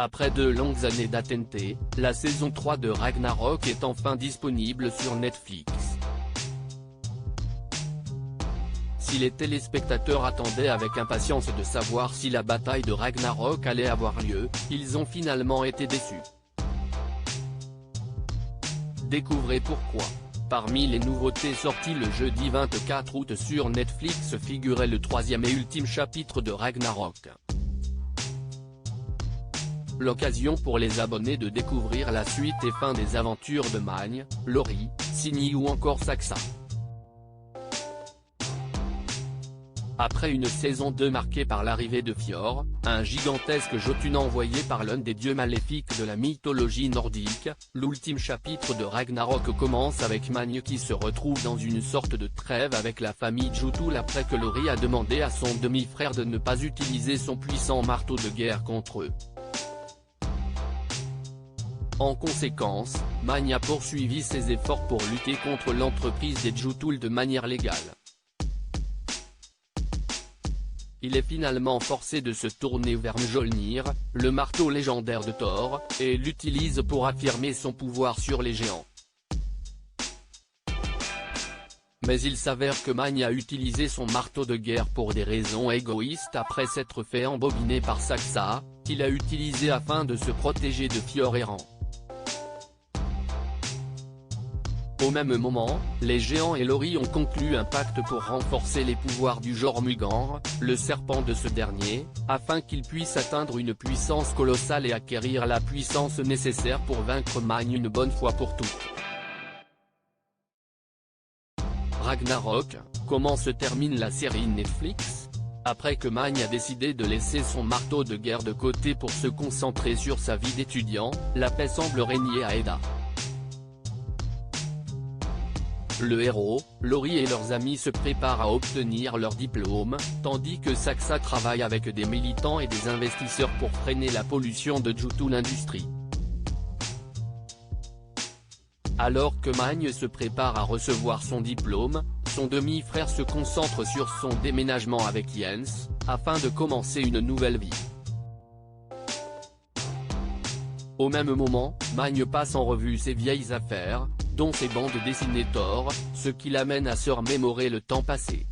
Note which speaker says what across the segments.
Speaker 1: Après 2 longues années d'attente, la saison 3 de Ragnarok est enfin disponible sur Netflix. Si les téléspectateurs attendaient avec impatience de savoir si la bataille de Ragnarok allait avoir lieu, ils ont finalement été déçus. Découvrez pourquoi. Parmi les nouveautés sorties le jeudi 24 août sur Netflix figurait le 3e et ultime chapitre de Ragnarok. L'occasion pour les abonnés de découvrir la suite et fin des aventures de Magne, Lori, Signy ou encore Saxa. Après une saison 2 marquée par l'arrivée de Fjord, un gigantesque Jotun envoyé par l'un des dieux maléfiques de la mythologie nordique, l'ultime chapitre de Ragnarok commence avec Magne qui se retrouve dans une sorte de trêve avec la famille Jotul après que Lori a demandé à son demi-frère de ne pas utiliser son puissant marteau de guerre contre eux. En conséquence, Magne a poursuivi ses efforts pour lutter contre l'entreprise des Jotul de manière légale. Il est finalement forcé de se tourner vers Mjolnir, le marteau légendaire de Thor, et l'utilise pour affirmer son pouvoir sur les géants. Mais il s'avère que Magne a utilisé son marteau de guerre pour des raisons égoïstes après s'être fait embobiner par Saxa, qu'il a utilisé afin de se protéger de Fjord errant. Au même moment, les géants et Lori ont conclu un pacte pour renforcer les pouvoirs du Jormungandr, le serpent de ce dernier, afin qu'il puisse atteindre une puissance colossale et acquérir la puissance nécessaire pour vaincre Magne une bonne fois pour toutes. Ragnarok, comment se termine la série Netflix ? Après que Magne a décidé de laisser son marteau de guerre de côté pour se concentrer sur sa vie d'étudiant, la paix semble régner à Edda. Le héros, Lori et leurs amis se préparent à obtenir leur diplôme, tandis que Saxa travaille avec des militants et des investisseurs pour freiner la pollution de Jotul Industries. Alors que Magne se prépare à recevoir son diplôme, son demi-frère se concentre sur son déménagement avec Jens, afin de commencer une nouvelle vie. Au même moment, Magne passe en revue ses vieilles affaires, dont ses bandes dessinées Thor, ce qui l'amène à se remémorer le temps passé.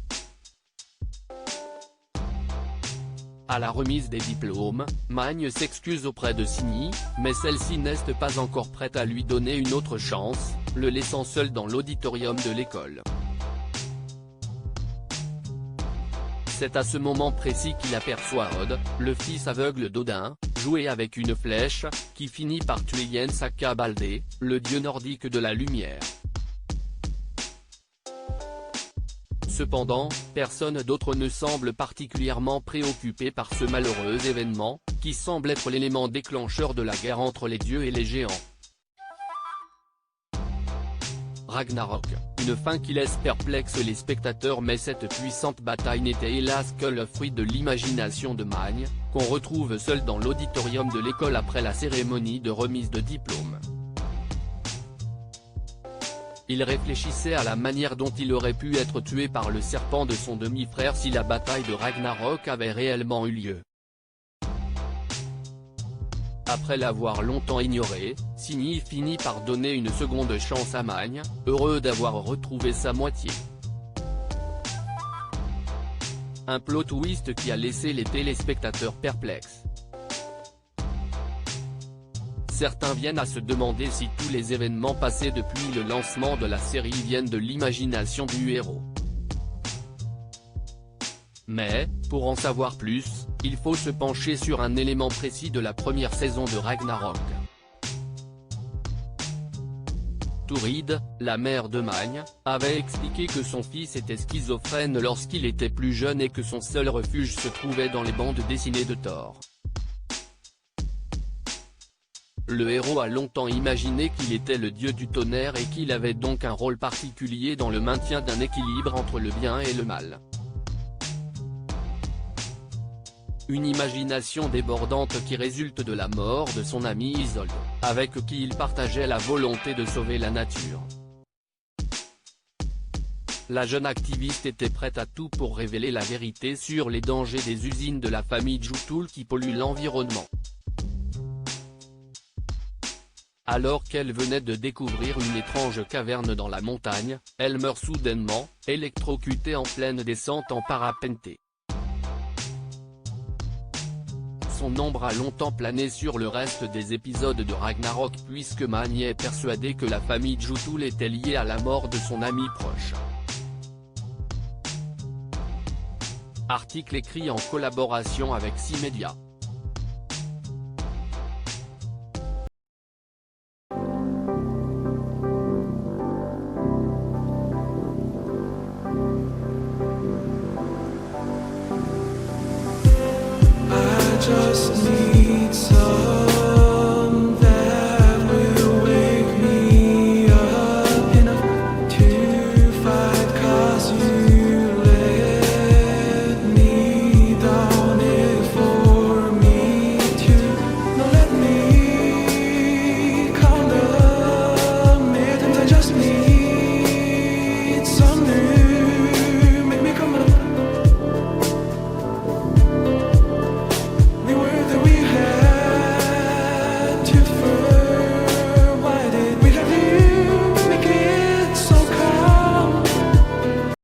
Speaker 1: À la remise des diplômes, Magne s'excuse auprès de Signy, mais celle-ci n'est pas encore prête à lui donner une autre chance, le laissant seul dans l'auditorium de l'école. C'est à ce moment précis qu'il aperçoit Odd, le fils aveugle d'Odin, jouer avec une flèche, qui finit par tuer Jens Akabaldé, le dieu nordique de la lumière. Cependant, personne d'autre ne semble particulièrement préoccupé par ce malheureux événement, qui semble être l'élément déclencheur de la guerre entre les dieux et les géants. Ragnarok, une fin qui laisse perplexe les spectateurs, mais cette puissante bataille n'était hélas que le fruit de l'imagination de Magne, qu'on retrouve seul dans l'auditorium de l'école après la cérémonie de remise de diplôme. Il réfléchissait à la manière dont il aurait pu être tué par le serpent de son demi-frère si la bataille de Ragnarok avait réellement eu lieu. Après l'avoir longtemps ignoré, Signy finit par donner une seconde chance à Magne, heureux d'avoir retrouvé sa moitié. Un plot twist qui a laissé les téléspectateurs perplexes. Certains viennent à se demander si tous les événements passés depuis le lancement de la série viennent de l'imagination du héros. Mais, pour en savoir plus, il faut se pencher sur un élément précis de la première saison de Ragnarok. Thurid, la mère de Magne, avait expliqué que son fils était schizophrène lorsqu'il était plus jeune et que son seul refuge se trouvait dans les bandes dessinées de Thor. Le héros a longtemps imaginé qu'il était le dieu du tonnerre et qu'il avait donc un rôle particulier dans le maintien d'un équilibre entre le bien et le mal. Une imagination débordante qui résulte de la mort de son ami Isolde, avec qui il partageait la volonté de sauver la nature. La jeune activiste était prête à tout pour révéler la vérité sur les dangers des usines de la famille Jotul qui polluent l'environnement. Alors qu'elle venait de découvrir une étrange caverne dans la montagne, elle meurt soudainement, électrocutée en pleine descente en parapenté. Son ombre a longtemps plané sur le reste des épisodes de Ragnarok puisque Magni est persuadé que la famille Jotul était liée à la mort de son ami proche. Article écrit en collaboration avec 6 médias.